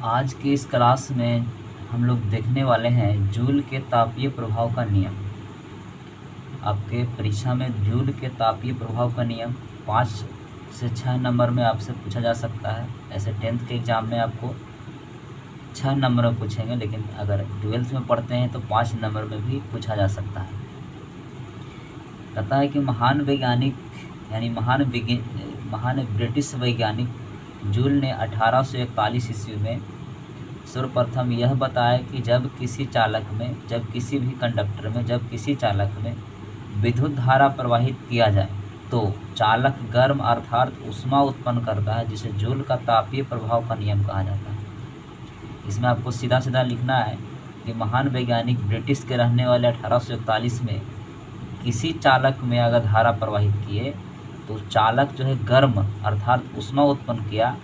आज की इस क्लास में हम लोग देखने वाले हैं जूल के तापीय प्रभाव का नियम। आपके परीक्षा में जूल के तापीय प्रभाव का नियम 5 से 6 नंबर में आपसे पूछा जा सकता है। ऐसे 10th के एग्ज़ाम में आपको 6 नंबर में पूछेंगे, लेकिन अगर 12th में पढ़ते हैं तो 5 नंबर में भी पूछा जा सकता है। कहता है कि महान वैज्ञानिक यानी महान ब्रिटिश वैज्ञानिक जूल ने 1841 ईस्वी में सर्वप्रथम यह बताया कि जब किसी चालक में विद्युत धारा प्रवाहित किया जाए तो चालक गर्म अर्थात ऊष्मा उत्पन्न करता है, जिसे जूल का तापीय प्रभाव का नियम कहा जाता है। इसमें आपको सीधा सीधा लिखना है कि महान वैज्ञानिक ब्रिटिश के रहने वाले 1841 में किसी चालक में अगर धारा प्रवाहित किए तो चालक जो है गर्म अर्थात ऊष्मा उत्पन्न किया,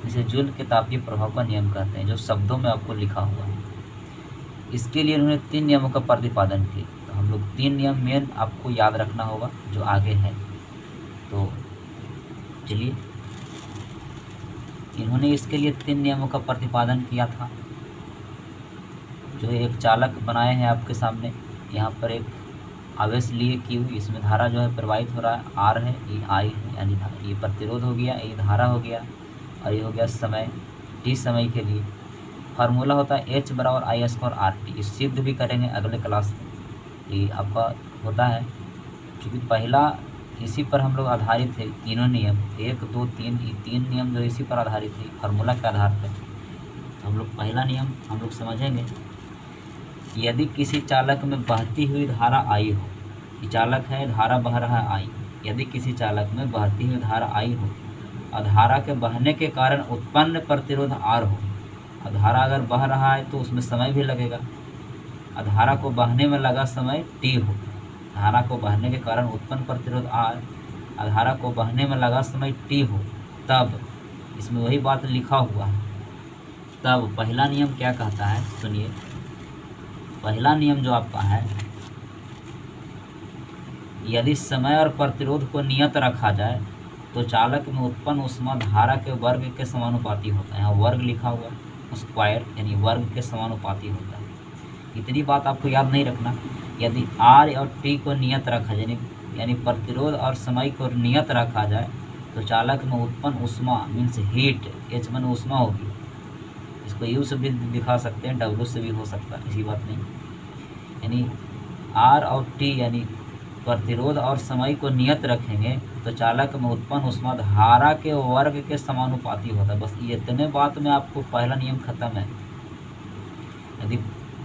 जिसे जूल के तापीय प्रभाव का नियम कहते हैं, जो शब्दों में आपको लिखा हुआ है। इसके लिए उन्होंने 3 नियमों का प्रतिपादन किया। तो हम लोग 3 नियम मेन आपको याद रखना होगा जो आगे है। तो चलिए, इन्होंने इसके लिए 3 नियमों का प्रतिपादन किया था, जो है एक चालक बनाए हैं आपके सामने। यहाँ पर एक आवेश लिए की हुई, इसमें धारा जो है प्रवाहित हो रहा है, आर है, ये आई है, यानी ये प्रतिरोध हो गया, ये धारा हो गया, और ये हो गया समय, टी समय के लिए। फार्मूला होता है H बराबर आई स्क्वायर आर टी। इस सिद्ध भी करेंगे अगले क्लास में। ये आपका होता है, क्योंकि पहला इसी पर हम लोग आधारित थे। तीनों नियम 1, 2, 3, ये 3 नियम जो इसी पर आधारित थे, फार्मूला के आधार पर। तो हम लोग पहला नियम हम लोग समझेंगे। यदि किसी चालक में बहती हुई धारा आई हो, ये चालक है, धारा बह रहा है आई। यदि किसी चालक में बहती हुई धारा आई हो और धारा के बहने के कारण उत्पन्न प्रतिरोध आर हो, और धारा अगर बह रहा है तो उसमें समय भी लगेगा, और धारा को बहने में लगा समय टी हो। धारा को बहने के कारण उत्पन्न प्रतिरोध आर और धारा को बहने में लगा समय टी हो, तब इसमें वही बात लिखा हुआ है। तब पहला नियम क्या कहता है, सुनिए। पहला नियम जो आपका है, यदि समय और प्रतिरोध को नियत रखा जाए तो चालक में उत्पन्न ऊष्मा धारा के वर्ग के समानुपाती होता है। यहाँ वर्ग लिखा हुआ है, स्क्वायर यानी वर्ग के समानुपाती होता है। इतनी बात आपको याद नहीं रखना। यदि आर और टी को नियत रखा जाए, यानी प्रतिरोध और समय को नियत रखा जाए, तो चालक में उत्पन्न ऊष्मा मीन्स हीट, एच मन ऊष्मा होगी। इसको यू से भी दिखा सकते हैं, डब्ल्यू से भी हो सकता है, ऐसी बात नहीं। यानी आर और टी यानी प्रतिरोध और समय को नियत रखेंगे तो चालक में उत्पन्न ऊष्मा धारा के वर्ग के समानुपाती होता है। बस ये इतने बात में आपको पहला नियम खत्म है। यदि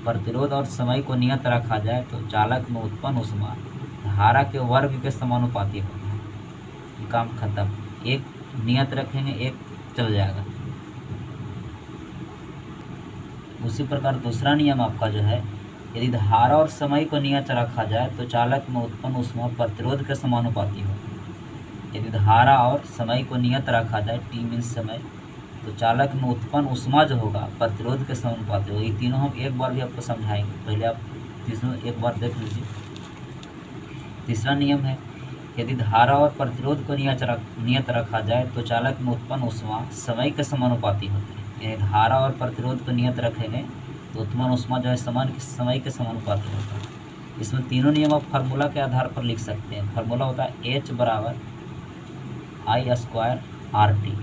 प्रतिरोध और समय को नियत रखा जाए तो चालक में उत्पन्न ऊष्मा धारा के वर्ग के समानुपाती होता है। ये काम खत्म। एक नियत रखेंगे, एक चल जाएगा। उसी प्रकार दूसरा नियम आपका जो है, यदि धारा और समय को नियत रखा जाए तो चालक में उत्पन्न ऊष्मा प्रतिरोध के समानुपाती हो। यदि धारा और समय को नियत रखा जाए, टी मीन्स समय, तो चालक में उत्पन्न ऊष्मा जो होगा प्रतिरोध के समानुपाती होगा। ये तीनों हम एक बार भी आपको समझाएंगे, पहले आप तीसरों एक बार देख लीजिए। तीसरा नियम है, यदि धारा और प्रतिरोध को नियत रखा जाए तो चालक में उत्पन्न ऊष्मा समय के समानुपाती होती है। यानी धारा और प्रतिरोध को नियत रखेंगे तो उत्पन्न ऊष्मा जो है समय के समानुपाती होता है। इसमें तीनों नियम आप फार्मूला के आधार पर लिख सकते हैं। फार्मूला होता है H बराबर आई स्क्वायर आर टी।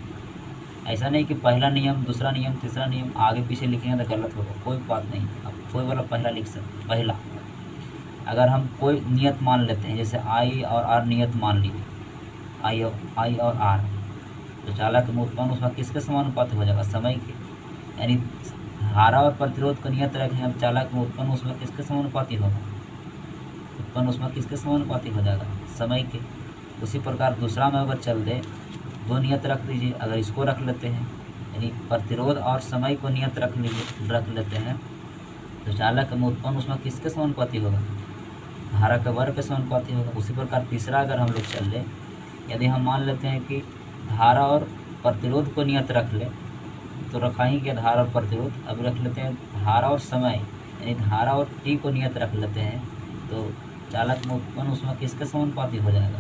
ऐसा नहीं कि पहला नियम, दूसरा नियम, तीसरा नियम आगे पीछे लिखेंगे तो गलत होगा, कोई बात नहीं। आप कोई वाला पहला लिख सकते हैं। पहला, अगर हम कोई नियत मान लेते हैं, जैसे आई और आर नियत मान लीजिए, आई और आर, तो चालक में उत्पन्न ऊष्मा किसके समानुपाती हो जाएगा, समय के। यानी धारा और प्रतिरोध को नियत रखेंगे, अब चालक में उत्पन्न ऊष्मा किसके समानुपाती होगा, उत्पन्न ऊष्मा किसके समानुपाती हो जाएगा, समय के। उसी प्रकार दूसरा में अगर चल दे, 2 नियत रख दीजिए। अगर इसको रख लेते हैं, यानी प्रतिरोध और समय को नियत रख लेते हैं, तो चालक में उत्पन्न ऊष्मा किसके समानुपाती होगा, धारा के वर्ग के समानुपाती होगा। उसी प्रकार तीसरा अगर हम लोग चल दें, यदि हम मान लेते हैं कि धारा और प्रतिरोध को नियत रख ले, तो रखा ही क्या, धारा और प्रतिरोध। अब रख लेते हैं धारा और समय, यानी धारा और टी को नियत रख लेते हैं, तो चालक में उत्पन्न ऊष्मा किसके समानुपाती हो जाएगा,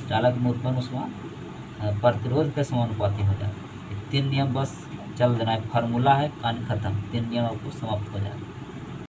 चालक में उत्पन्न ऊष्मा प्रतिरोध के समानुपाती हो जाएगा। 3 नियम बस चल देना है, फार्मूला है, कहानी खत्म, 3 नियम आपको समाप्त हो जाएगा।